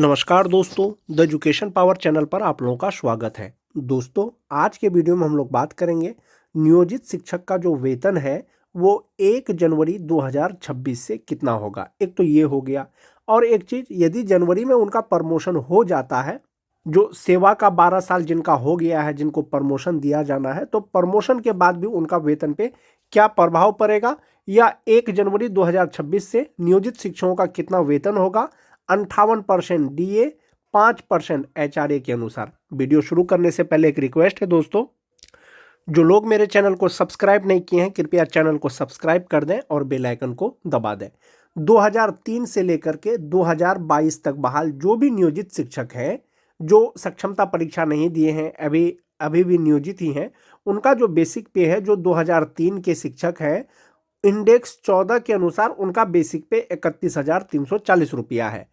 नमस्कार दोस्तों, the education power channel पर आप लोगों का स्वागत है। दोस्तों, आज के वीडियो में हम लोग बात करेंगे नियोजित शिक्षक का जो वेतन है वो 1 जनवरी 2026 से कितना होगा। एक तो ये हो गया, और एक चीज़, यदि जनवरी में उनका प्रमोशन हो जाता है, जो सेवा का 12 साल जिनका हो गया है, जिनको प्रमोशन दिया जाना है, तो प्रमोशन के बाद भी उनका वेतन पे क्या प्रभाव पड़ेगा, या 1 जनवरी 2026 से नियोजित शिक्षकों का कितना वेतन होगा। 58% डीए, 5% एचआरए के अनुसार। वीडियो शुरू करने से पहले एक रिक्वेस्ट है दोस्तों, जो लोग मेरे चैनल को सब्सक्राइब नहीं किए हैं कृपया चैनल को सब्सक्राइब कर दें और बेल आइकन को दबा दें। 2003 से लेकर के 2022 तक बहाल जो भी नियोजित शिक्षक हैं, जो सक्षमता परीक्षा नहीं दिए हैं, अभी भी नियोजित ही हैं, उनका जो बेसिक पे है, जो 2003 के शिक्षक हैं, इंडेक्स 14 के अनुसार उनका बेसिक पे 31,340 रुपया है।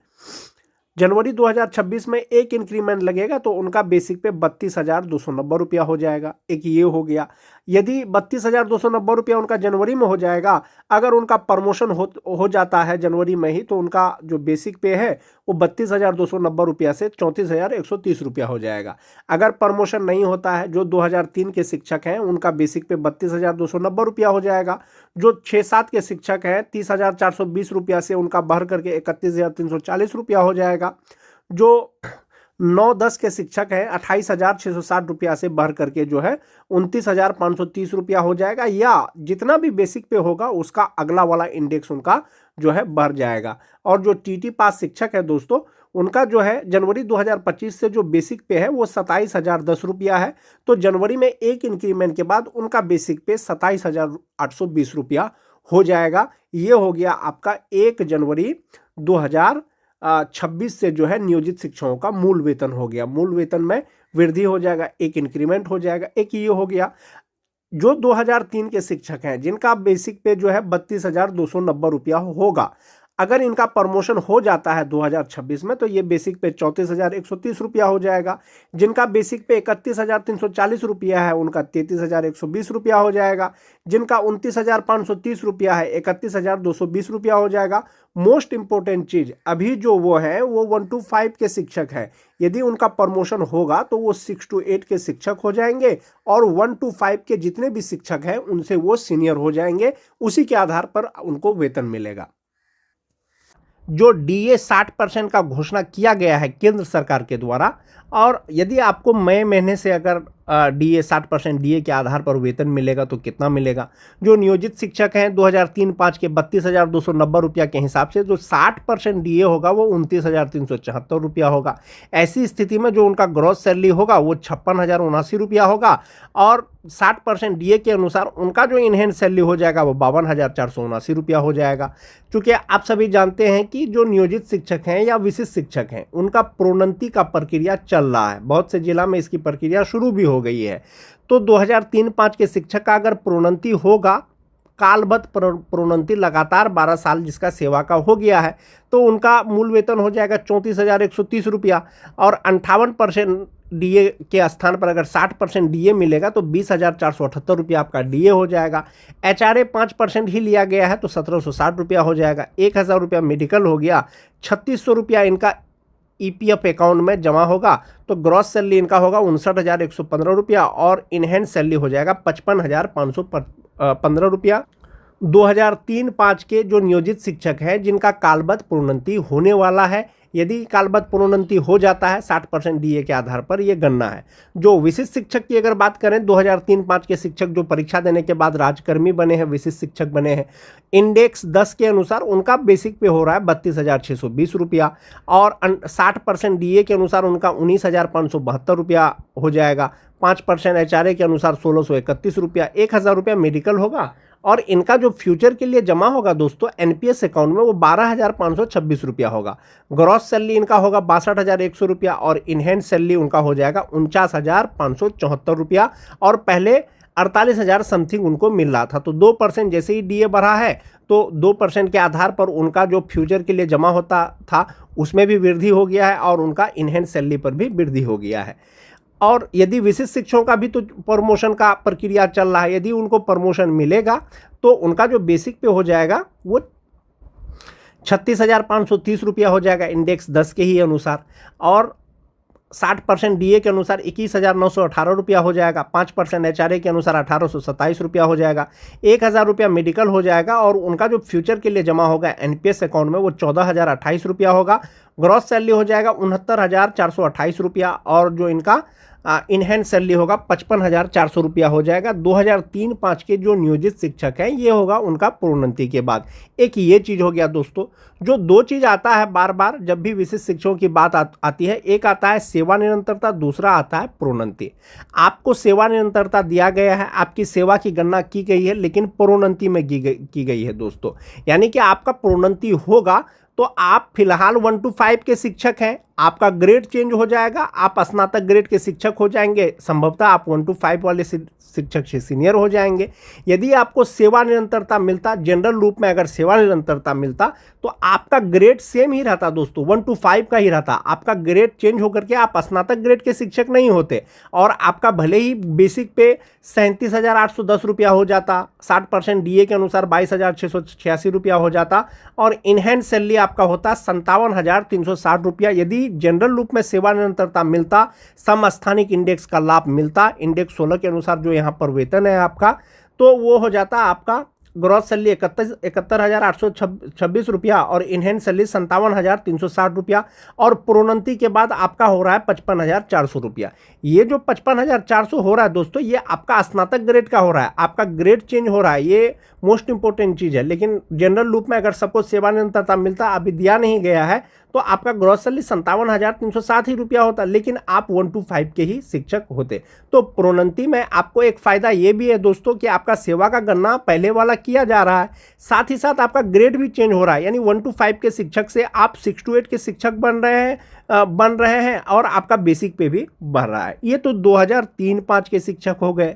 जनवरी 2026 में एक इंक्रीमेंट लगेगा तो उनका बेसिक पे 32,290 रुपया हो जाएगा। एक ये हो गया। यदि 32,290 रुपया उनका जनवरी में हो जाएगा, अगर उनका प्रमोशन हो जाता है जनवरी में ही, तो उनका जो बेसिक पे है वो 32,290 रुपया से 34,130 रुपया हो जाएगा। अगर प्रमोशन नहीं होता है, जो 2003 के शिक्षक हैं उनका बेसिक पे 32,290 रुपया हो जाएगा। जो 6-7 के शिक्षक हैं 30,420 रुपया से उनका बढ़ करके 31,340 रुपया हो जाएगा। जो 9-10 के शिक्षक हैं 28,660 रुपया से बढ़ करके जो है 29,530 रुपया हो जाएगा, या जितना भी बेसिक पे होगा उसका अगला वाला इंडेक्स उनका जो है बढ़ जाएगा। और जो टीटी पास शिक्षक है दोस्तों, उनका जो है जनवरी 2025 से जो बेसिक पे है वो 27,010 रुपया है। तो जनवरी में एक इंक्रीमेंट के बाद उनका बेसिक पे 27,820 रुपया हो जाएगा। ये हो गया आपका 1 जनवरी 2026 से जो है नियोजित शिक्षकों का मूल वेतन हो गया। मूल वेतन में वृद्धि हो जाएगा, एक इंक्रीमेंट हो जाएगा। एक ये हो गया, जो 2003 के शिक्षक हैं जिनका बेसिक पे जो है 32,290 रुपया होगा, अगर इनका प्रमोशन हो जाता है 2026 में, तो ये बेसिक पे 34,130 रुपया हो जाएगा। जिनका बेसिक पे 31,340 रुपया है उनका 33,120 रुपया हो जाएगा। जिनका 29,530 रुपया है 31,220 रुपया हो जाएगा। मोस्ट इंपॉर्टेंट चीज, अभी जो वो है वो 1 to 5 के शिक्षक हैं, यदि उनका प्रमोशन होगा तो वो 6 to 8 के शिक्षक हो जाएंगे, और 1 to 5 के जितने भी शिक्षक हैं उनसे वो सीनियर हो जाएंगे। उसी के आधार पर उनको वेतन मिलेगा। जो डीए 60% का घोषणा किया गया है केंद्र सरकार के द्वारा, और यदि आपको मई महीने से अगर डीए 60% डीए के आधार पर वेतन मिलेगा तो कितना मिलेगा। जो नियोजित शिक्षक हैं 2003-5 के 32,290 रुपया के हिसाब से, जो 60% डीए होगा वो 29,374 रुपया होगा। ऐसी स्थिति में जो उनका ग्रॉस सैलरी होगा वो 56,079 रुपया होगा, और 60% डीए के अनुसार उनका जो इनहेंस सैलरी हो जाएगा वो 52,479 रुपया हो जाएगा। क्योंकि आप सभी जानते हैं कि जो नियोजित शिक्षक हैं या विशिष्ट शिक्षक हैं उनका प्रोन्नति का प्रक्रिया चल रहा है। बहुत से जिला में इसकी प्रक्रिया शुरू भी हो गई है। तो 2003-5 के शिक्षक का अगर प्रोन्नति होगा, कालबद्ध प्रोन्नति लगातार 12 साल जिसका सेवा का हो गया है, तो उनका मूल वेतन हो जाएगा 34,130 रुपया, और 58% डीए के स्थान पर अगर 60% डीए मिलेगा तो 20,478 रुपया आपका डीए हो जाएगा। एचआरए 5% ही लिया गया है तो 1,760 रुपया हो जाएगा। 1,000 रुपया मेडिकल हो गया। 3,600 रुपया इनका ईपीएफ अकाउंट में जमा होगा, तो ग्रॉस सैलरी इनका होगा 59,115 रुपया, और इनहेंस सैलरी हो जाएगा 55,515 रुपया। 2003-5 के जो नियोजित शिक्षक हैं जिनका कालबद्ध प्रोन्नति होने वाला है, यदि कालबद्ध प्रोन्नति हो जाता है 60% डीए के आधार पर, ये गणना है। जो विशिष्ट शिक्षक की अगर बात करें, 2003-5 के शिक्षक जो परीक्षा देने के बाद राजकर्मी बने हैं, विशिष्ट शिक्षक बने हैं, इंडेक्स 10 के अनुसार उनका बेसिक पे हो रहा है 32,620 रुपया, और 60% डीए के अनुसार उनका 19,572 रुपया हो जाएगा। 5% एचआरए के अनुसार 1,631 रुपया। 1,000 रुपया मेडिकल होगा, और इनका जो फ्यूचर के लिए जमा होगा दोस्तों एनपीएस अकाउंट में वो 12,526 रुपया होगा। ग्रॉस सैलरी इनका होगा 62,100 रुपया, और इनहेंस सैलरी उनका हो जाएगा 49,574 रुपया, और पहले 48,000 समथिंग उनको मिल रहा था। तो 2% जैसे ही डीए बढ़ा है तो 2% के आधार पर उनका जो फ्यूचर के लिए जमा होता था उसमें भी वृद्धि हो गया है, और उनका इनहेंस सैलरी पर भी वृद्धि हो गया है। और यदि विशिष्ट शिक्षकों का भी तो प्रमोशन का प्रक्रिया चल रहा है, यदि उनको प्रमोशन मिलेगा तो उनका जो बेसिक पे हो जाएगा वो 36,530 रुपया हो जाएगा इंडेक्स 10 के ही अनुसार। और 60% डीए के अनुसार 21,918 रुपया हो जाएगा। 5% एचआरए के अनुसार 1,827 रुपया हो जाएगा। 1,000 रुपया मेडिकल हो जाएगा और उनका जो फ्यूचर के लिए जमा होगा एनपीएस अकाउंट में वो 14,028 रुपया होगा। ग्रॉस सैलरी हो जाएगा 69,428 रुपया और जो इनका इन हैंड सैलरी होगा 55,400 रुपया हो जाएगा। 2003-5 के जो नियोजित शिक्षक हैं ये होगा उनका प्रोन्नति के बाद। एक ये चीज़ हो गया दोस्तों। जो दो चीज़ आता है बार बार जब भी विशिष्ट शिक्षकों की बात आती है, एक आता है सेवा निरंतरता, दूसरा आता है प्रोन्नति। आपको सेवा निरंतरता दिया गया है, आपकी सेवा की गणना की गई है, लेकिन प्रोन्नति में की गई है दोस्तों। यानी कि आपका प्रोन्नति होगा तो आप फिलहाल 1 to 5 के शिक्षक हैं, आपका ग्रेड चेंज हो जाएगा, आप स्नातक ग्रेड के शिक्षक हो जाएंगे, संभवतः आप 1 to 5 वाले शिक्षक से सीनियर हो जाएंगे। यदि आपको सेवा निरंतरता मिलता, जनरल रूप में अगर सेवा निरंतरता मिलता तो आपका ग्रेड सेम ही रहता दोस्तों, 1 to 5 का ही रहता। आपका ग्रेड चेंज होकर के आप स्नातक ग्रेड के शिक्षक नहीं होते और आपका भले ही बेसिक पे 37,810 रुपया हो जाता, 60% डीए के अनुसार 22,686 रुपया हो जाता और इन हैंड सैलरी आपका होता 57,360 रुपया। यदि जनरल रूप में सेवा निरंतरता मिलता, समस्थानिक इंडेक्स का लाभ मिलता, इंडेक्स 16 के अनुसार जो यहाँ पर वेतन है आपका, तो वो हो जाता आपका ग्रॉस सैलरी 71,826 रुपया और इन हैंड सैलरी 57,360 रुपया और प्रोन्नति के बाद आपका हो रहा है 55,400 रुपया। ये जो 55,400 हो रहा है दोस्तों, ये आपका स्नातक ग्रेड का हो रहा है, आपका ग्रेड चेंज हो रहा है, ये मोस्ट इंपॉर्टेंट चीज़ है। लेकिन जनरल रूप में अगर सपोज सेवा निरंतरता मिलता, अभी दिया नहीं गया है, तो आपका ग्रॉस सैलरी 57,360 ही रुपया होता, लेकिन आप 1 to 5 के ही शिक्षक होते। तो प्रोन्नति में आपको एक फ़ायदा ये भी है दोस्तों कि आपका सेवा का गणना पहले वाला किया जा रहा है, साथ ही साथ आपका ग्रेड भी चेंज हो रहा है। यानी 1 to 5 के शिक्षक से आप 6 to 8 के शिक्षक बन रहे हैं और आपका बेसिक पे भी बढ़ रहा है। ये तो 2003-5 के शिक्षक हो गए।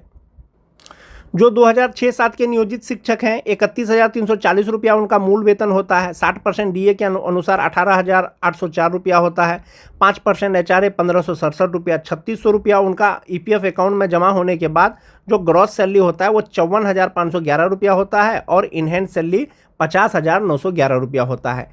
जो 2006-7 के नियोजित शिक्षक हैं, 31,340 रुपया उनका मूल वेतन होता है। 60% डीए के अनुसार 18,804 रुपया होता है। 5% एचआरए 1,567 रुपया, 3,600 रुपया उनका ईपीएफ अकाउंट में जमा होने के बाद जो ग्रॉस सैलरी होता है वो 54,511 रुपया होता है और इन हैंड सैलरी 50,911 रुपया होता है।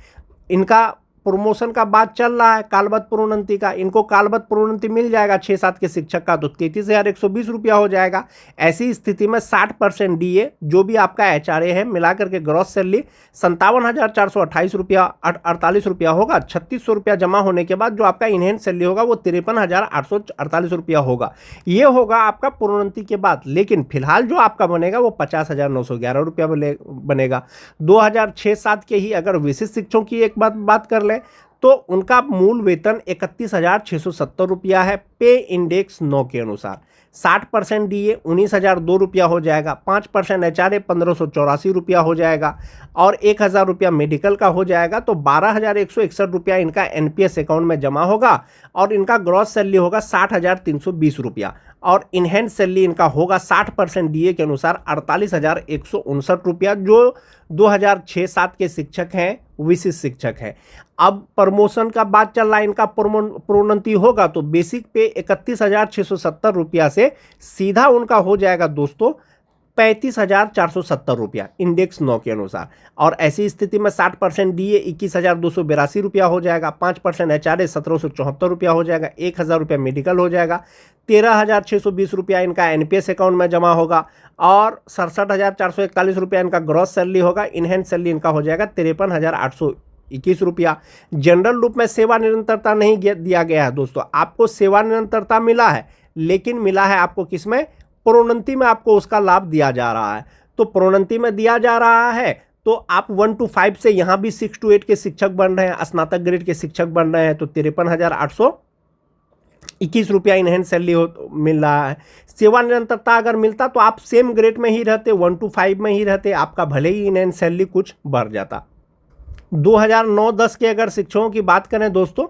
इनका प्रमोशन का बात चल रहा है, कालबद्ध प्रोन्नति का, इनको कालबद्ध प्रोन्नति मिल जाएगा 6-7 के शिक्षक का तो 33,120 रुपया हो जाएगा। ऐसी स्थिति में 60% डीए जो भी आपका एचआरए है मिलाकर के ग्रॉस सैलरी 57,428 रुपया 48 रुपया होगा। 3,600 रुपया जमा होने के बाद जो आपका इनहैंड सैलरी होगा वो 53,848 रुपया होगा। ये होगा आपका प्रोन्नति के बाद। लेकिन फिलहाल जो आपका बनेगा वो 50,911 रुपया बनेगा। 2006-7 के ही अगर विशिष्ट शिक्षकों की एक बात कर लें तो उनका मूल वेतन 31,670 रुपया है पे इंडेक्स 9 के अनुसार। 60% डीए 19,002 रुपया हो जाएगा। 5% एचआरए 1,584 रुपया हो जाएगा और 1,000 रुपया मेडिकल का हो जाएगा। तो 12,161 रुपया इनका एनपीएस अकाउंट में जमा होगा और इनका ग्रॉस सैलरी होगा 60,320 रुपया और इन हैंड सैलरी इनका होगा 60% डीए के अनुसार 48,159 रुपया। जो 2006-7 के शिक्षक हैं, विशिष्ट शिक्षक हैं। अब प्रमोशन का बात चल रहा है, इनका प्रोन्नति होगा तो बेसिक पे 31,670 रुपया से सीधा उनका हो जाएगा दोस्तों 35,470 रुपया इंडेक्स 9 के अनुसार। और ऐसी स्थिति में 60% डीए 21,282 रुपया हो जाएगा। 5% एचआरए 1,774 रुपया हो जाएगा। 1,000 रुपया मेडिकल हो जाएगा। 13,620 रुपया इनका एनपीएस अकाउंट में जमा होगा और 67,441 रुपया इनका ग्रॉस सैलरी होगा। इन हैंड सैलरी इनका हो जाएगा 53,821 रुपया। जनरल रूप में सेवा निरंतरता नहीं दिया गया है दोस्तों, आपको सेवा निरंतरता मिला है, लेकिन मिला है आपको किसमें? प्रोन्नति में आपको उसका लाभ दिया जा रहा है। तो प्रोन्नति में दिया जा रहा है तो आप 1 to 5 से यहाँ भी 6 to 8 के शिक्षक बन रहे हैं, स्नातक ग्रेड के शिक्षक बन रहे हैं तो 53,821 रुपया इन हैंड सैलरी मिल रहा है। सेवा निरंतरता अगर मिलता तो आप सेम ग्रेड में ही रहते, 1 to 5 में ही रहते, आपका भले ही इन हैंड सैलरी कुछ बढ़ जाता। 2009-10 के अगर शिक्षकों की बात करें दोस्तों,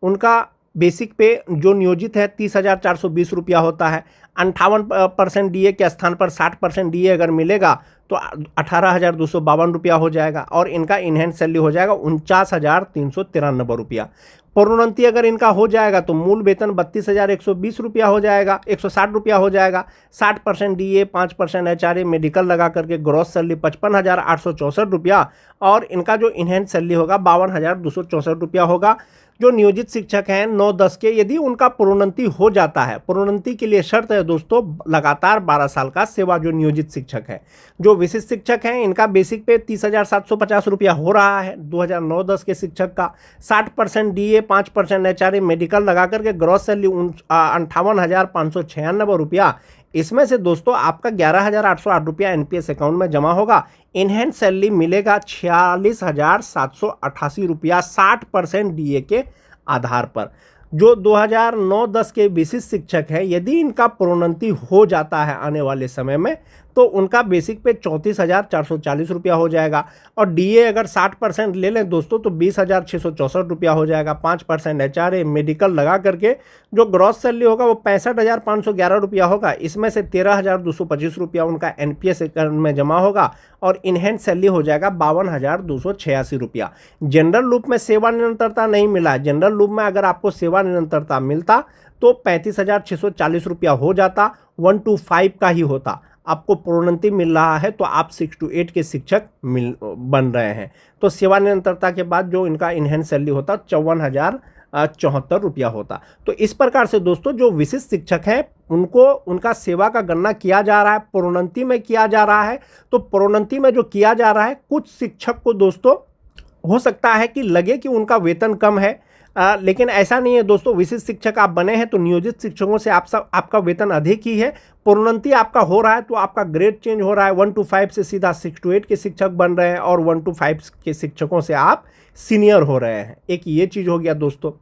उनका बेसिक पे जो नियोजित है 30,420 रुपया होता है। 58% डीए के स्थान पर 60% डीए अगर मिलेगा तो 18,252 रुपया हो जाएगा और इनका इनहैंड सैलरी हो जाएगा 49,393 रुपया। प्रोन्नति अगर इनका हो जाएगा तो मूल वेतन 32,120 रुपया हो जाएगा, 160 रुपया हो जाएगा। 60% DA, 5% HRA, मेडिकल लगा करके ग्रॉस सैलरी 55,864 रुपया और इनका जो इनहैंड सैलरी होगा 52,264 रुपया होगा। जो नियोजित शिक्षक हैं 9-10 के, यदि उनका प्रोन्नति हो जाता है, प्रोन्नति के लिए शर्त है दोस्तों लगातार 12 साल का सेवा जो नियोजित शिक्षक है। जो विशिष्ट शिक्षक हैं इनका बेसिक पे 30,750 रुपया हो रहा है 2009-10 के शिक्षक का। 60% DA, 5% HRA, मेडिकल लगा करके ग्रॉस सैलरी 58,596 रुपया। इसमें से दोस्तों आपका 11,808 रुपया NPS अकाउंट में जमा होगा। इनहैंड सैलरी मिलेगा 46,788 रुपया 60% DA के आधार पर। जो 2009-10 के विशिष्ट शिक्षक हैं यदि इनका प्रोन्नति हो जाता है आने वाले समय में तो उनका बेसिक पे 34,440 रुपया हो जाएगा और DA अगर 60% ले लें दोस्तों तो 20,664 रुपया हो जाएगा। 5% HRA, मेडिकल लगा करके जो ग्रॉस सैलरी होगा वो 65,511 रुपया होगा। इसमें से 13,225 रुपया उनका NPS अकाउंट में जमा होगा और इनहैंड सैलरी हो जाएगा 52,286 रुपया। जनरल लूप में सेवा निरंतरता नहीं मिला। जनरल लूप में अगर आपको सेवा निरंतरता मिलता तो 35,640 रुपया हो जाता, 1 to 5 का ही होता। आपको प्रोन्नति मिल रहा है तो आप 6 to 8 के शिक्षक बन रहे हैं। तो सेवा निरंतरता के बाद जो इनका इनहैंड सैलरी होता 54,074 रुपया होता। तो इस प्रकार से दोस्तों जो विशिष्ट शिक्षक हैं उनको उनका सेवा का गणना किया जा रहा है, प्रोन्नति में किया जा रहा है। तो प्रोन्नति में जो किया जा रहा है कुछ शिक्षक को दोस्तों हो सकता है कि लगे कि उनका वेतन कम है, लेकिन ऐसा नहीं है दोस्तों। विशिष्ट शिक्षक आप बने हैं तो नियोजित शिक्षकों से आपका वेतन अधिक ही है। प्रोन्नति आपका हो रहा है तो आपका ग्रेड चेंज हो रहा है। 1 to 5 से सीधा 6 to 8 के शिक्षक बन रहे हैं और 1 to 5 के शिक्षकों से आप सीनियर हो रहे हैं। एक ये चीज़ हो गया दोस्तों।